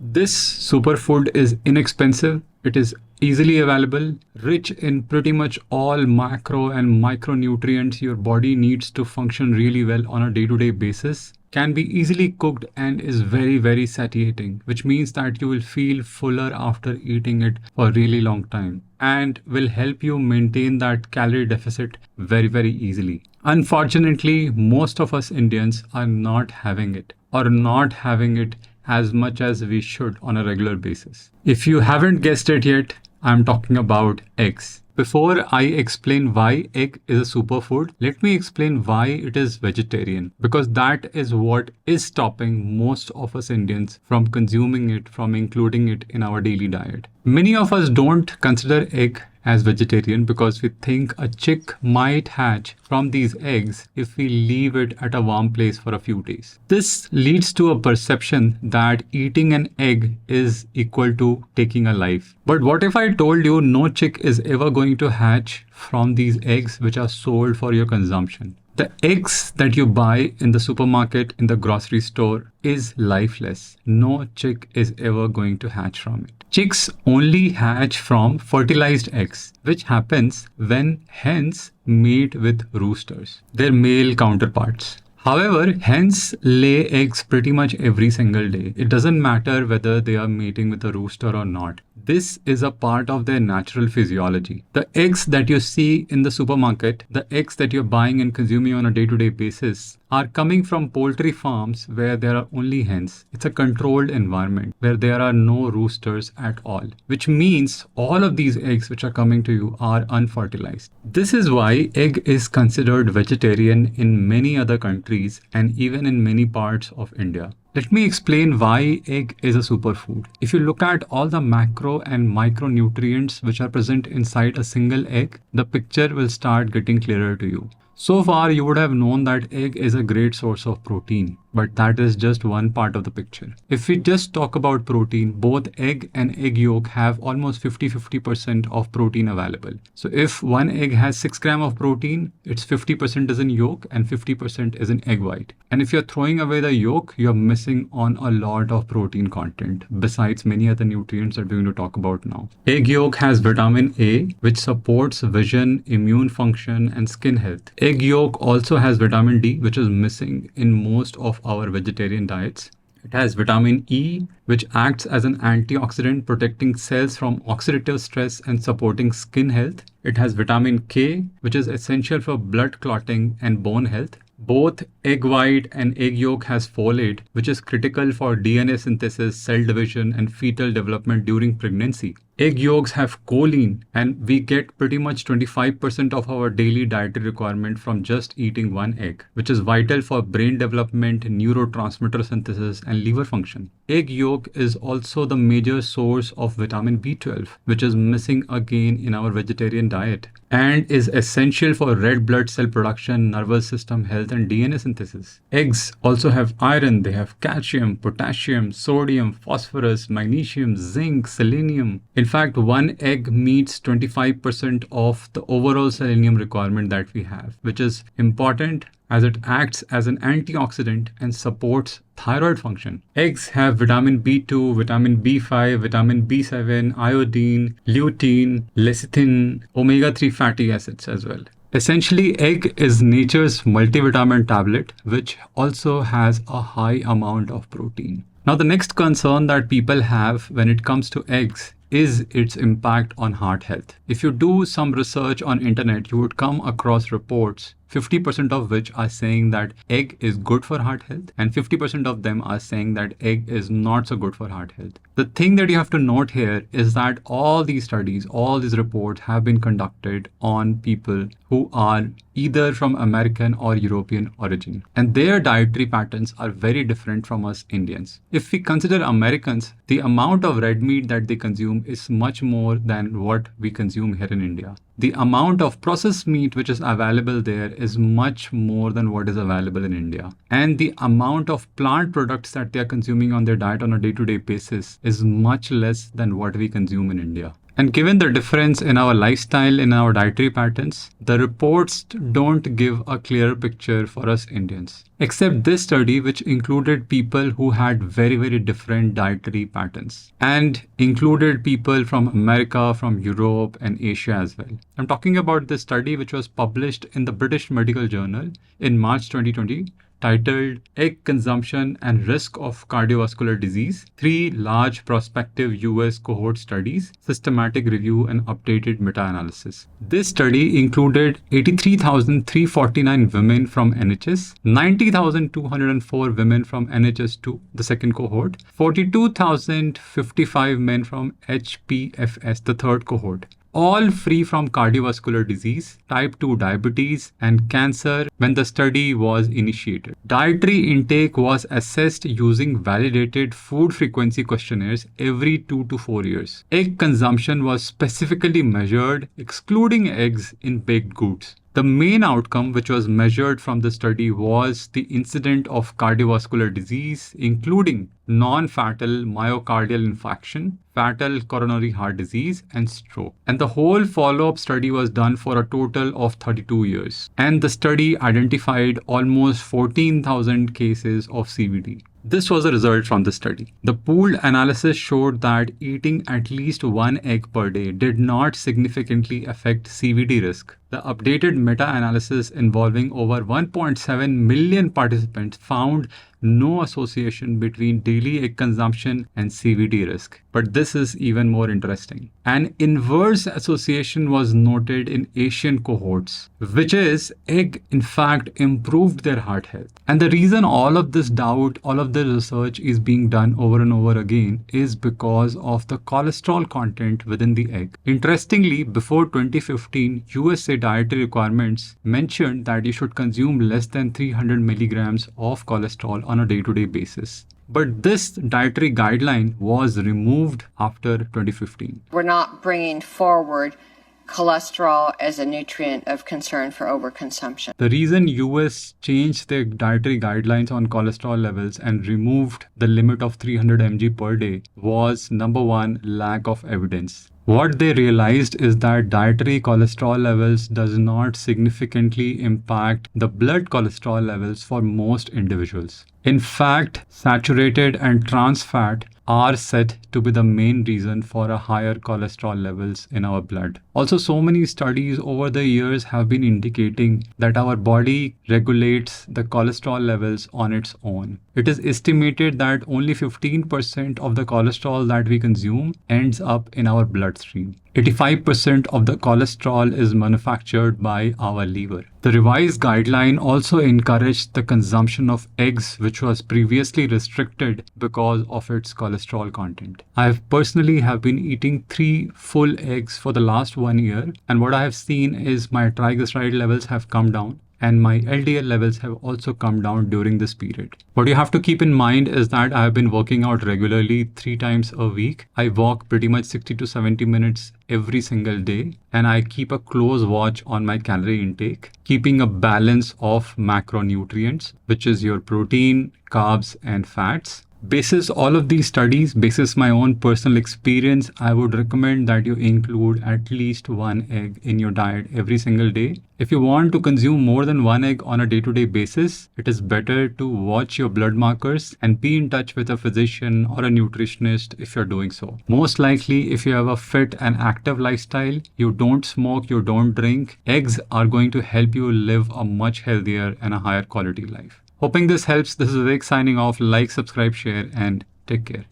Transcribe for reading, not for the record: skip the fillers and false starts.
This superfood is inexpensive, it is easily available, rich in pretty much all macro and micronutrients your body needs to function really well on a day-to-day basis, can be easily cooked and is very satiating, which means that you will feel fuller after eating it for a really long time and will help you maintain that calorie deficit very easily. Unfortunately, most of us Indians are not having it or not having it as much as we should on a regular basis. If you haven't guessed it yet, I'm talking about eggs. Before I explain why egg is a superfood, let me explain why it is vegetarian, because that is what is stopping most of us Indians from consuming it, from including it in our daily diet. Many of us don't consider egg as vegetarian because we think a chick might hatch from these eggs if we leave it at a warm place for a few days. This leads to a perception that eating an egg is equal to taking a life. But what if I told you no chick is ever going to hatch from these eggs which are sold for your consumption? The eggs that you buy in the supermarket, in the grocery store is lifeless. No chick is ever going to hatch from it. Chicks only hatch from fertilized eggs, which happens when hens mate with roosters, their male counterparts. However, hens lay eggs pretty much every single day. It doesn't matter whether they are mating with a rooster or not. This is a part of their natural physiology. The eggs that you see in the supermarket, the eggs that you're buying and consuming on a day-to-day basis, are coming from poultry farms where there are only hens. It's a controlled environment where there are no roosters at all, which means all of these eggs which are coming to you are unfertilized. This is why egg is considered vegetarian in many other countries and even in many parts of India. Let me explain why egg is a superfood. If you look at all the macro and micronutrients which are present inside a single egg, the picture will start getting clearer to you. So far, you would have known that egg is a great source of protein, but that is just one part of the picture. If we just talk about protein, both egg and egg yolk have almost 50% of protein available. So if one egg has 6 grams of protein, it's 50% is in yolk and 50% is in egg white. And if you're throwing away the yolk, you're missing on a lot of protein content, besides many other nutrients that we're going to talk about now. Egg yolk has vitamin A, which supports vision, immune function, and skin health. Egg yolk also has vitamin D, which is missing in most of our vegetarian diets. It has vitamin E, which acts as an antioxidant, protecting cells from oxidative stress and supporting skin health. It has vitamin K, which is essential for blood clotting and bone health. Both egg white and egg yolk has folate, which is critical for DNA synthesis, cell division, and fetal development during pregnancy. Egg yolks have choline, and we get pretty much 25% of our daily dietary requirement from just eating one egg, which is vital for brain development, neurotransmitter synthesis, and liver function. Egg yolk is also the major source of vitamin B12, which is missing again in our vegetarian diet, and is essential for red blood cell production, nervous system health, and DNA synthesis. Eggs also have iron, they have calcium, potassium, sodium, phosphorus, magnesium, zinc, selenium. In fact, one egg meets 25% of the overall selenium requirement that we have, which is important as it acts as an antioxidant and supports thyroid function. Eggs have vitamin B2, vitamin B5, vitamin B7, iodine, lutein, lecithin, omega-3 fatty acids as well. Essentially, egg is nature's multivitamin tablet, which also has a high amount of protein. Now, the next concern that people have when it comes to eggs is its impact on heart health. If you do some research on internet, you would come across reports, 50% of which are saying that egg is good for heart health and 50% of them are saying that egg is not so good for heart health. The thing that you have to note here is that all these studies, all these reports have been conducted on people who are either from American or European origin, and their dietary patterns are very different from us Indians. If we consider Americans, the amount of red meat that they consume is much more than what we consume here in India. The amount of processed meat which is available there is much more than what is available in India. And the amount of plant products that they are consuming on their diet on a day-to-day basis is much less than what we consume in India. And given the difference in our lifestyle, in our dietary patterns, the reports don't give a clear picture for us Indians. Except this study, which included people who had very, very different dietary patterns and included people from America, from Europe, and Asia as well. I'm talking about this study, which was published in the British Medical Journal in March 2020, titled Egg Consumption and Risk of Cardiovascular Disease, 3 large prospective US cohort studies, systematic review and updated meta-analysis. This study included 83,349 women from NHS, 90,204 women from NHS2, the second cohort, 42,055 men from HPFS, the third cohort, all free from cardiovascular disease, type 2 diabetes, and cancer when the study was initiated. Dietary intake was assessed using validated food frequency questionnaires every 2 to 4 years. Egg consumption was specifically measured, excluding eggs in baked goods. The main outcome which was measured from the study was the incidence of cardiovascular disease, including non-fatal myocardial infarction, fatal coronary heart disease, and stroke. And the whole follow-up study was done for a total of 32 years. And the study identified almost 14,000 cases of CVD. This was a result from the study. The pooled analysis showed that eating at least 1 egg per day did not significantly affect CVD risk. The updated meta-analysis involving over 1.7 million participants found no association between daily egg consumption and CVD risk. But this is even more interesting. An inverse association was noted in Asian cohorts, which is egg in fact improved their heart health. And the reason all of this doubt, all of the research is being done over and over again is because of the cholesterol content within the egg. Interestingly, before 2015, USA dietary requirements mentioned that you should consume less than 300 milligrams of cholesterol on a day-to-day basis. But this dietary guideline was removed after 2015. We're not bringing forward cholesterol as a nutrient of concern for overconsumption. The reason US changed their dietary guidelines on cholesterol levels and removed the limit of 300 mg per day was, number one, lack of evidence. What they realized is that dietary cholesterol levels does not significantly impact the blood cholesterol levels for most individuals. In fact, saturated and trans fat are said to be the main reason for a higher cholesterol levels in our blood. Also, so many studies over the years have been indicating that our body regulates the cholesterol levels on its own. It is estimated that only 15% of the cholesterol that we consume ends up in our bloodstream. 85% of the cholesterol is manufactured by our liver. The revised guideline also encouraged the consumption of eggs, which was previously restricted because of its cholesterol content. I personally have been eating 3 full eggs for the last 1 year, and what I have seen is my triglyceride levels have come down and my LDL levels have also come down during this period. What you have to keep in mind is that I have been working out regularly 3 times a week. I walk pretty much 60 to 70 minutes every single day, and I keep a close watch on my calorie intake, keeping a balance of macronutrients, which is your protein, carbs, and fats. Basis all of these studies, basis my own personal experience, I would recommend that you include at least 1 egg in your diet every single day. If you want to consume more than 1 egg on a day-to-day basis, it is better to watch your blood markers and be in touch with a physician or a nutritionist if you're doing so. Most likely, if you have a fit and active lifestyle, you don't smoke, you don't drink, eggs are going to help you live a much healthier and a higher quality life. Hoping this helps. This is Vivek signing off. Like, subscribe, share, and take care.